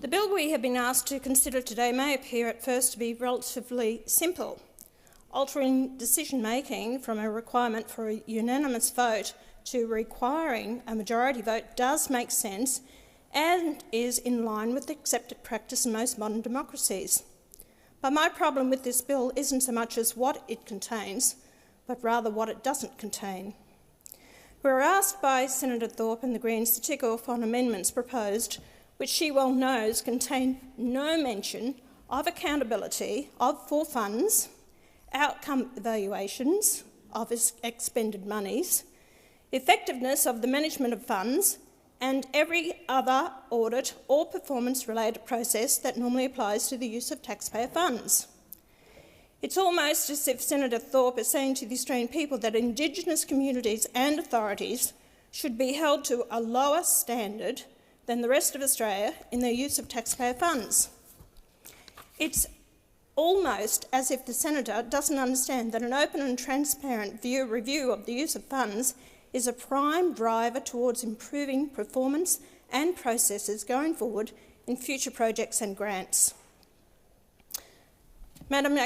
The bill we have been asked to consider today may appear at first to be relatively simple. Altering decision-making from a requirement for a unanimous vote to requiring a majority vote does make sense and is in line with accepted practice in most modern democracies. But my problem with this bill isn't so much as what it contains, but rather what it doesn't contain. We were asked by Senator Thorpe and the Greens to tick off on amendments proposed, which she well knows contain no mention of accountability for funds, outcome evaluations of expended monies, effectiveness of the management of funds, and every other audit or performance-related process that normally applies to the use of taxpayer funds. It's almost as if Senator Thorpe is saying to the Australian people that Indigenous communities and authorities should be held to a lower standard than the rest of Australia in their use of taxpayer funds. It's almost as if the Senator doesn't understand that an open and transparent review of the use of funds is a prime driver towards improving performance and processes going forward in future projects and grants. Madam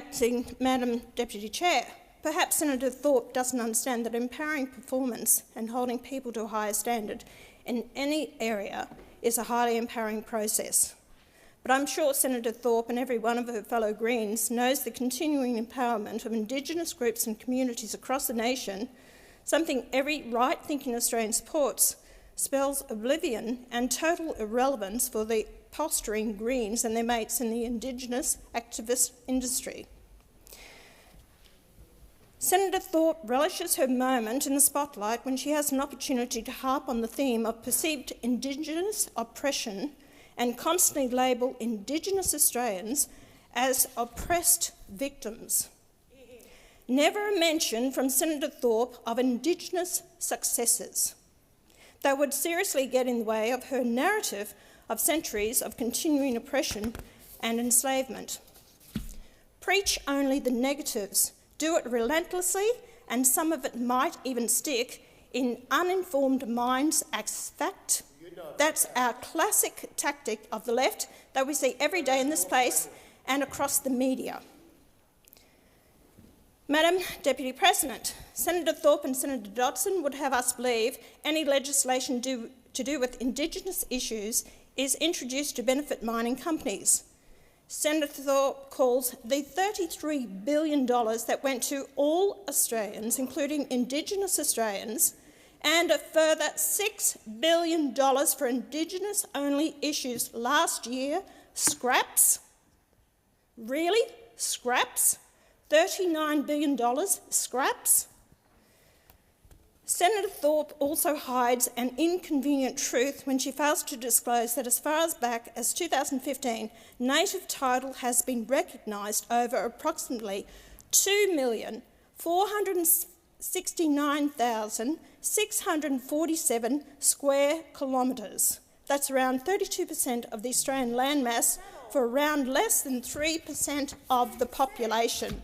Deputy Chair, perhaps Senator Thorpe doesn't understand that empowering performance and holding people to a higher standard in any area is a highly empowering process. But I'm sure Senator Thorpe and every one of her fellow Greens knows the continuing empowerment of Indigenous groups and communities across the nation, something every right-thinking Australian supports, spells oblivion and total irrelevance for the posturing Greens and their mates in the Indigenous activist industry. Senator Thorpe relishes her moment in the spotlight when she has an opportunity to harp on the theme of perceived Indigenous oppression and constantly label Indigenous Australians as oppressed victims. Never a mention from Senator Thorpe of Indigenous successes that would seriously get in the way of her narrative of centuries of continuing oppression and enslavement. Preach only the negatives, do it relentlessly, and some of it might even stick in uninformed minds as fact. That's our classic tactic of the left that we see every day in this place and across the media. Madam Deputy President, Senator Thorpe and Senator Dodson would have us believe any legislation to do with Indigenous issues is introduced to benefit mining companies. Senator Thorpe calls the $33 billion that went to all Australians, including Indigenous Australians, and a further $6 billion for Indigenous-only issues last year, scraps? Really? Scraps? $39 billion scraps? Senator Thorpe also hides an inconvenient truth when she fails to disclose that as far as back as 2015, native title has been recognised over approximately 2,469,647 square kilometres. That's around 32% of the Australian landmass for around less than 3% of the population.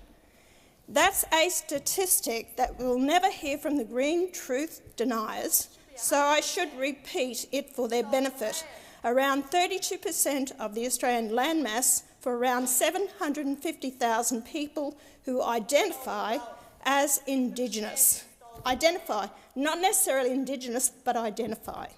That's a statistic that we'll never hear from the Green Truth Deniers, so I should repeat it for their benefit. Around 32% of the Australian landmass for around 750,000 people who identify as Indigenous. Identify, not necessarily Indigenous, but identify.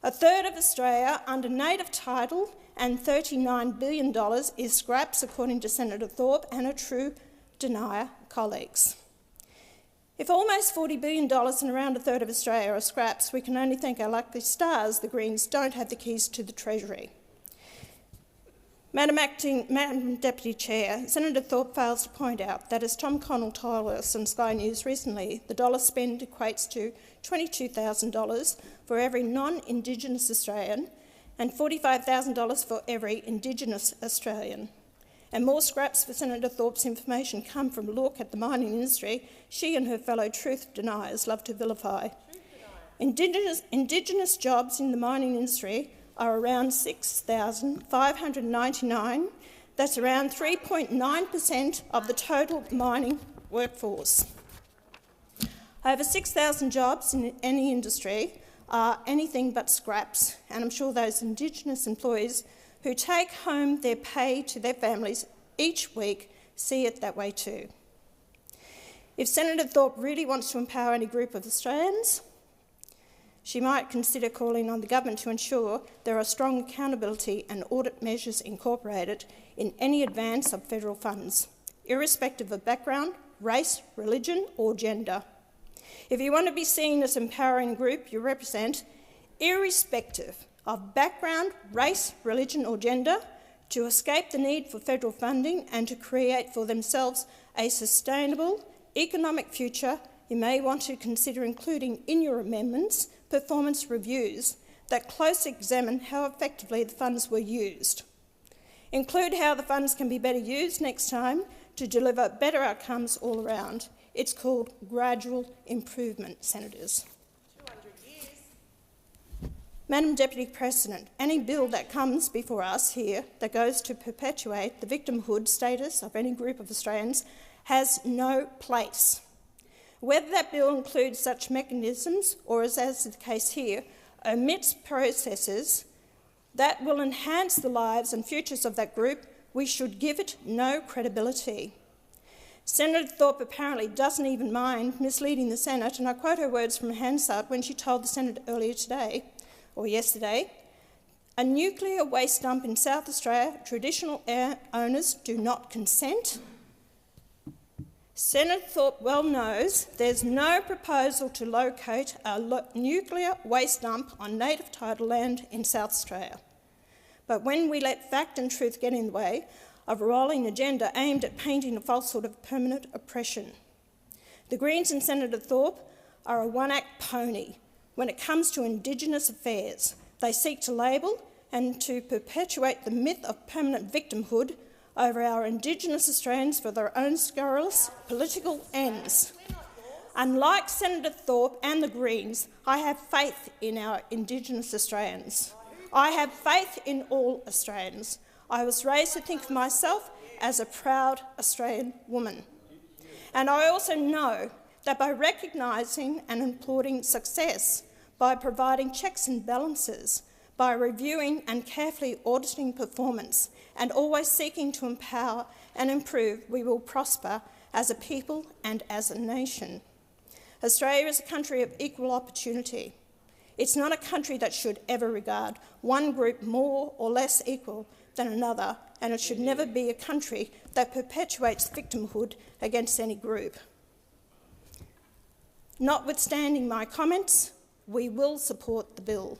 A third of Australia under native title and $39 billion is scraps, according to Senator Thorpe and a true denier colleagues. If almost $40 billion and around a third of Australia are scraps, we can only thank our lucky stars the Greens don't have the keys to the Treasury. Madam Deputy Chair, Senator Thorpe fails to point out that, as Tom Connell told us on Sky News recently, the dollar spend equates to $22,000 for every non-Indigenous Australian and $45,000 for every Indigenous Australian. And more scraps for Senator Thorpe's information come from a look at the mining industry she and her fellow truth deniers love to vilify. Indigenous jobs in the mining industry are around 6,599. That's around 3.9% of the total mining workforce. Over 6,000 jobs in any industry are anything but scraps, and I'm sure those Indigenous employees who take home their pay to their families each week see it that way too. If Senator Thorpe really wants to empower any group of Australians, she might consider calling on the government to ensure there are strong accountability and audit measures incorporated in any advance of federal funds, irrespective of background, race, religion or gender. If you want to be seen as empowering a group you represent, irrespective of background, race, religion or gender, to escape the need for federal funding and to create for themselves a sustainable economic future, you may want to consider including in your amendments performance reviews that closely examine how effectively the funds were used. Include how the funds can be better used next time to deliver better outcomes all around. It's called gradual improvement, Senators. 200 years. Madam Deputy President, any bill that comes before us here that goes to perpetuate the victimhood status of any group of Australians has no place. Whether that bill includes such mechanisms or, as is the case here, omits processes that will enhance the lives and futures of that group, we should give it no credibility. Senator Thorpe apparently doesn't even mind misleading the Senate, and I quote her words from Hansard when she told the Senate earlier today, or yesterday, "A nuclear waste dump in South Australia, traditional owners do not consent." Senator Thorpe well knows there's no proposal to locate a nuclear waste dump on native title land in South Australia. But when we let fact and truth get in the way of a rolling agenda aimed at painting a falsehood of permanent oppression, the Greens and Senator Thorpe are a one-act pony when it comes to Indigenous affairs. They seek to label and to perpetuate the myth of permanent victimhood over our Indigenous Australians for their own scurrilous political ends. Unlike Senator Thorpe and the Greens, I have faith in our Indigenous Australians. I have faith in all Australians. I was raised to think of myself as a proud Australian woman. And I also know that by recognising and applauding success, by providing checks and balances, by reviewing and carefully auditing performance, and always seeking to empower and improve, we will prosper as a people and as a nation. Australia is a country of equal opportunity. It's not a country that should ever regard one group more or less equal than another, and it should never be a country that perpetuates victimhood against any group. Notwithstanding my comments, we will support the bill.